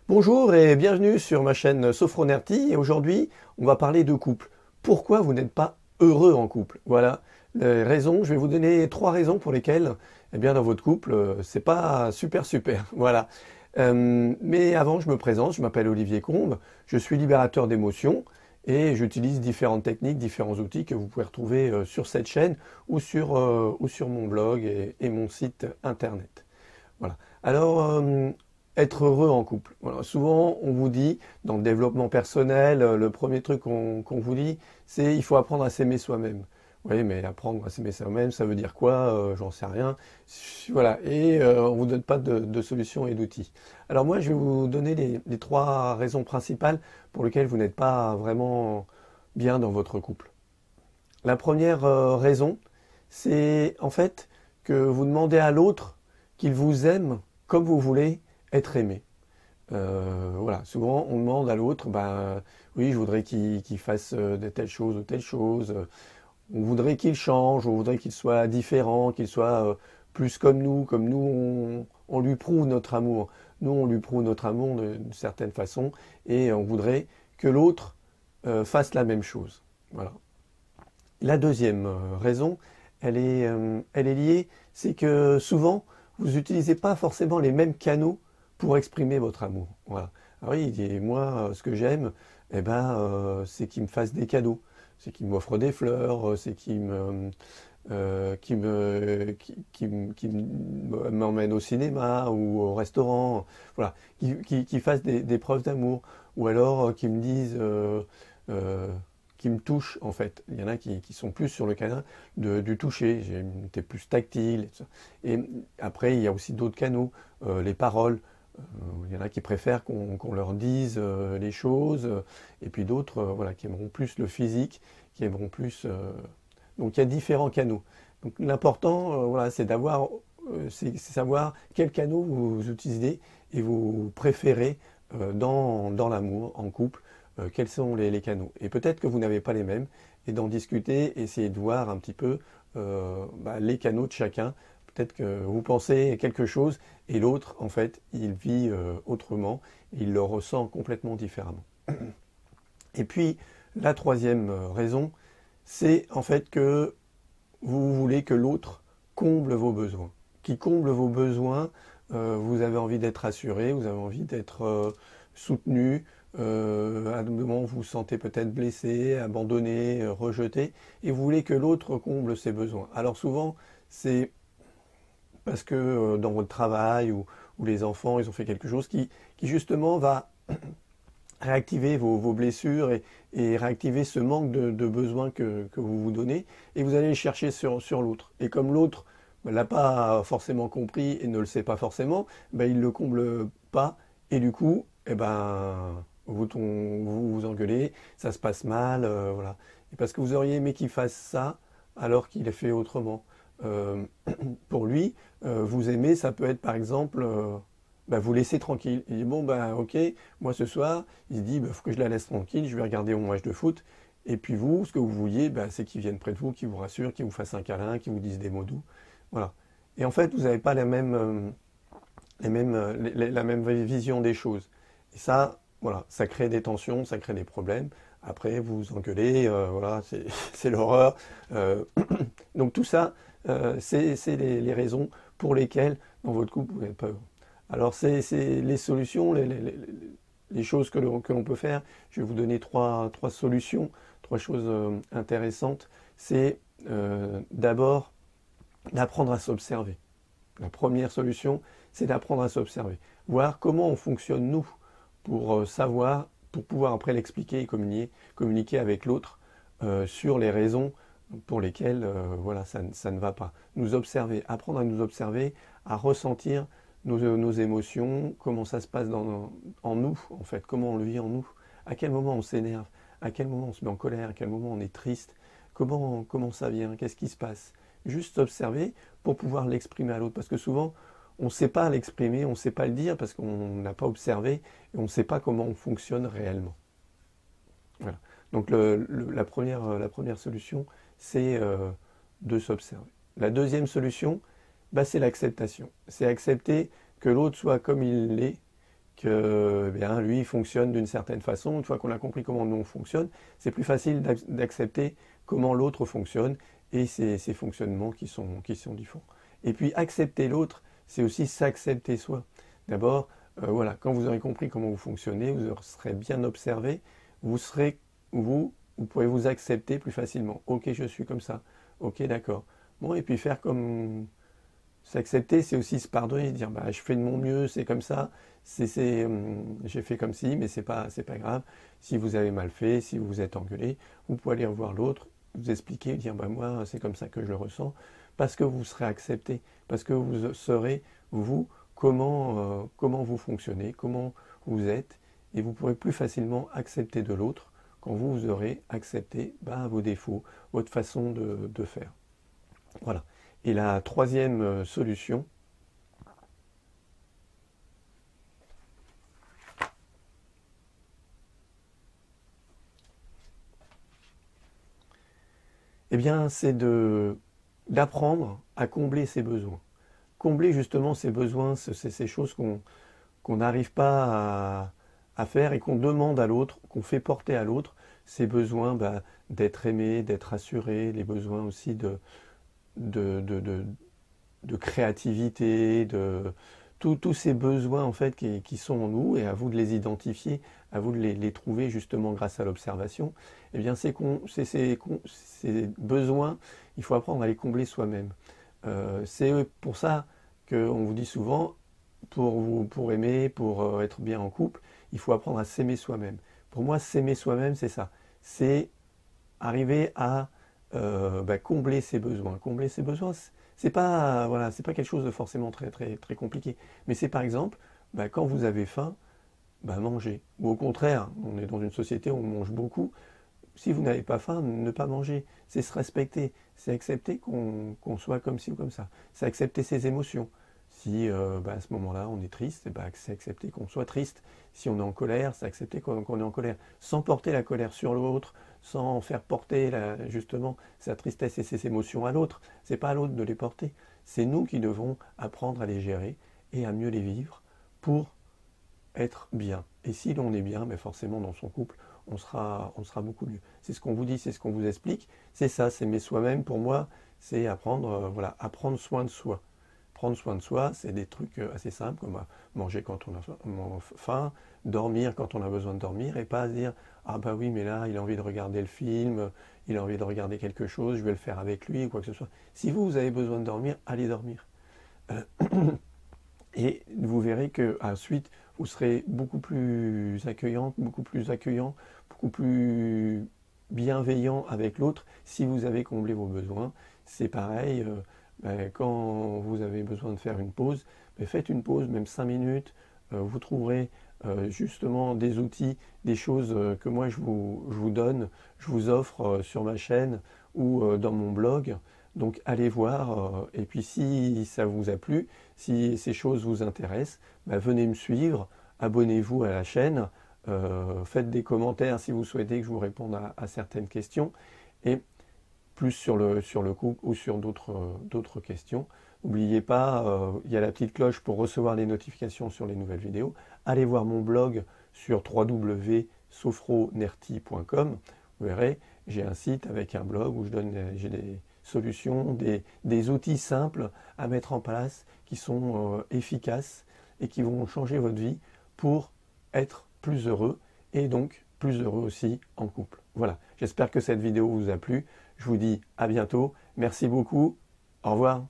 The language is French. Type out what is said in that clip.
Bonjour et bienvenue sur ma chaîne Sophronerty et aujourd'hui on va parler de couple. Pourquoi vous n'êtes pas heureux en couple? Voilà les raisons, je vais vous donner 3 raisons pour lesquelles eh bien, dans votre couple c'est pas super. Voilà. Mais avant je me présente, je m'appelle Olivier Combe, je suis libérateur d'émotions et j'utilise différentes techniques, différents outils que vous pouvez retrouver sur cette chaîne ou sur mon blog et mon site internet. Voilà. Alors, être heureux en couple. Voilà. Souvent, on vous dit, dans le développement personnel, le premier truc qu'on vous dit, c'est il faut apprendre à s'aimer soi-même. Oui, mais apprendre à s'aimer soi-même, ça veut dire quoi? J'en sais rien. Voilà. Et on vous donne pas de solutions et d'outils. Alors moi, je vais vous donner les 3 raisons principales pour lesquelles vous n'êtes pas vraiment bien dans votre couple. La première raison, c'est en fait que vous demandez à l'autre qu'il vous aime comme vous voulez être aimé. Voilà, souvent on demande à l'autre, ben oui, je voudrais qu'il fasse de telles choses ou telles choses. On voudrait qu'il change, on voudrait qu'il soit différent, qu'il soit plus comme nous on lui prouve notre amour. Nous, on lui prouve notre amour d'une certaine façon et on voudrait que l'autre fasse la même chose. Voilà. La deuxième raison, elle est liée, c'est que souvent, vous n'utilisez pas forcément les mêmes canaux pour exprimer votre amour. Voilà. Ah oui, et moi, ce que j'aime, eh ben, c'est qu'il me fasse des cadeaux, c'est qu'il m'offre des fleurs, c'est qu'il m'emmène au cinéma ou au restaurant, voilà, qu'il fasse des preuves d'amour, ou alors qu'il me dise euh, qui me touchent en fait. Il y en a qui sont plus sur le canal du toucher, t'es plus tactile. Et après, il y a aussi d'autres canaux, les paroles. Il y en a qui préfèrent qu'on leur dise les choses, et puis d'autres voilà, qui aimeront plus le physique, qui aimeront plus... Donc il y a différents canaux. Donc l'important, voilà, c'est savoir quel canot vous utilisez et vous préférez dans l'amour, en couple, quels sont les canaux. Et peut-être que vous n'avez pas les mêmes, et d'en discuter, essayer de voir un petit peu les canaux de chacun. Peut-être que vous pensez quelque chose et l'autre, en fait, il vit autrement, il le ressent complètement différemment. Et puis, la troisième raison, c'est en fait que vous voulez que l'autre comble vos besoins. Qui comble vos besoins, vous avez envie d'être assuré, vous avez envie d'être soutenu, à un moment vous vous sentez peut-être blessé, abandonné, rejeté, et vous voulez que l'autre comble ses besoins. Alors souvent, c'est parce que dans votre travail ou les enfants, ils ont fait quelque chose qui justement va réactiver vos blessures et réactiver ce manque de besoin que vous vous donnez, et vous allez le chercher sur l'autre. Et comme l'autre ne l'a pas forcément compris et ne le sait pas forcément, ben, il ne le comble pas, et du coup, eh ben, vous engueulez, ça se passe mal, voilà. Et parce que vous auriez aimé qu'il fasse ça alors qu'il est fait autrement. Euh, pour lui, vous aimer, ça peut être par exemple bah, vous laisser tranquille. Il dit bon ben ok, moi ce soir, il se dit il faut que je la laisse tranquille, je vais regarder mon match de foot. Et puis vous, ce que vous vouliez, bah, c'est qu'il vienne près de vous, qu'il vous rassure, qu'il vous fasse un câlin, qu'il vous dise des mots doux. Voilà. Et en fait, vous n'avez pas la même vision des choses. Et ça, voilà, ça crée des tensions, ça crée des problèmes. Après, vous vous engueulez, voilà, c'est l'horreur. Euh, donc tout ça, c'est les raisons pour lesquelles dans votre couple vous n'êtes pas heureux. Alors c'est les solutions, les choses que l'on peut faire. Je vais vous donner trois solutions, 3 choses intéressantes. C'est d'abord d'apprendre à s'observer. La première solution, c'est d'apprendre à s'observer. Voir comment on fonctionne nous pour savoir, pour pouvoir après l'expliquer et communiquer avec l'autre sur les raisons pour lesquelles voilà, ça ne va pas. Nous observer, apprendre à nous observer, à ressentir nos émotions, comment ça se passe en nous, en fait, comment on le vit en nous, à quel moment on s'énerve, à quel moment on se met en colère, à quel moment on est triste, comment ça vient, qu'est-ce qui se passe. Juste observer pour pouvoir l'exprimer à l'autre. Parce que souvent, on ne sait pas l'exprimer, on ne sait pas le dire parce qu'on n'a pas observé et on ne sait pas comment on fonctionne réellement. Voilà. Donc la première solution, c'est de s'observer. La deuxième solution, bah, c'est l'acceptation. C'est accepter que l'autre soit comme il est, que eh bien, lui il fonctionne d'une certaine façon. Une fois qu'on a compris comment nous on fonctionne, c'est plus facile d'accepter comment l'autre fonctionne et ces fonctionnements qui sont différents. Et puis accepter l'autre, c'est aussi s'accepter soi. D'abord, voilà, quand vous aurez compris comment vous fonctionnez, vous serez bien observé, vous pourrez vous accepter plus facilement. Ok, je suis comme ça. Ok, d'accord. Bon, et puis faire comme s'accepter, c'est aussi se pardonner, dire bah, je fais de mon mieux, c'est comme ça, j'ai fait comme si, mais c'est pas grave. Si vous avez mal fait, si vous vous êtes engueulé, vous pouvez aller revoir l'autre, vous expliquer, dire bah, moi c'est comme ça que je le ressens, parce que vous serez accepté, parce que vous saurez, vous, comment vous fonctionnez, comment vous êtes, et vous pourrez plus facilement accepter de l'autre quand vous aurez accepté bah, vos défauts, votre façon de faire. Voilà. Et la troisième solution, eh bien, c'est d'apprendre à combler ses besoins. Combler justement ses besoins, ces choses qu'on n'arrive pas à faire et qu'on demande à l'autre, qu'on fait porter à l'autre, ces besoins bah, d'être aimé, d'être assuré, les besoins aussi de, de, de, de créativité, tous ces besoins en fait qui sont en nous, et à vous de les identifier, à vous de les trouver justement grâce à l'observation. Eh bien, ces besoins, il faut apprendre à les combler soi-même. C'est pour ça qu'on vous dit souvent, pour aimer, pour être bien en couple, il faut apprendre à s'aimer soi-même. Pour moi, s'aimer soi-même, c'est ça. C'est arriver à bah, combler ses besoins. Combler ses besoins, c'est pas, voilà, c'est pas quelque chose de forcément très compliqué. Mais c'est par exemple, bah, quand vous avez faim, bah, manger. Ou au contraire, on est dans une société où on mange beaucoup. Si vous n'avez pas faim, ne pas manger. C'est se respecter. C'est accepter qu'on soit comme ci ou comme ça. C'est accepter ses émotions. Si bah, à ce moment-là on est triste, bah, c'est accepter qu'on soit triste. Si on est en colère, c'est accepter qu'on est en colère. Sans porter la colère sur l'autre, sans faire porter justement sa tristesse et ses émotions à l'autre. C'est pas à l'autre de les porter. C'est nous qui devons apprendre à les gérer et à mieux les vivre pour être bien. Et si l'on est bien, mais forcément dans son couple, on sera beaucoup mieux. C'est ce qu'on vous dit, c'est ce qu'on vous explique. C'est ça, s'aimer soi-même, pour moi, c'est apprendre, voilà, à prendre soin de soi. Prendre soin de soi, c'est des trucs assez simples, comme manger quand on a faim, dormir quand on a besoin de dormir, et pas se dire ah bah oui, mais là, il a envie de regarder le film, il a envie de regarder quelque chose, je vais le faire avec lui, ou quoi que ce soit. Si vous avez besoin de dormir, allez dormir. Et vous verrez que ensuite vous serez beaucoup plus accueillante, beaucoup plus bienveillant avec l'autre si vous avez comblé vos besoins. C'est pareil, ben, quand vous avez besoin de faire une pause, ben, faites une pause, même 5 minutes. Vous trouverez justement des outils, des choses que moi je vous donne, je vous offre sur ma chaîne ou dans mon blog. Donc allez voir, et puis si ça vous a plu, si ces choses vous intéressent, bah, venez me suivre, abonnez-vous à la chaîne, faites des commentaires si vous souhaitez que je vous réponde à certaines questions, et plus sur le couple ou sur d'autres questions. N'oubliez pas, il y a la petite cloche pour recevoir les notifications sur les nouvelles vidéos. Allez voir mon blog sur www.sofronerti.com. Vous verrez, j'ai un site avec un blog où j'ai des solutions, des outils simples à mettre en place qui sont efficaces et qui vont changer votre vie pour être plus heureux et donc plus heureux aussi en couple. Voilà, j'espère que cette vidéo vous a plu. Je vous dis à bientôt. Merci beaucoup. Au revoir.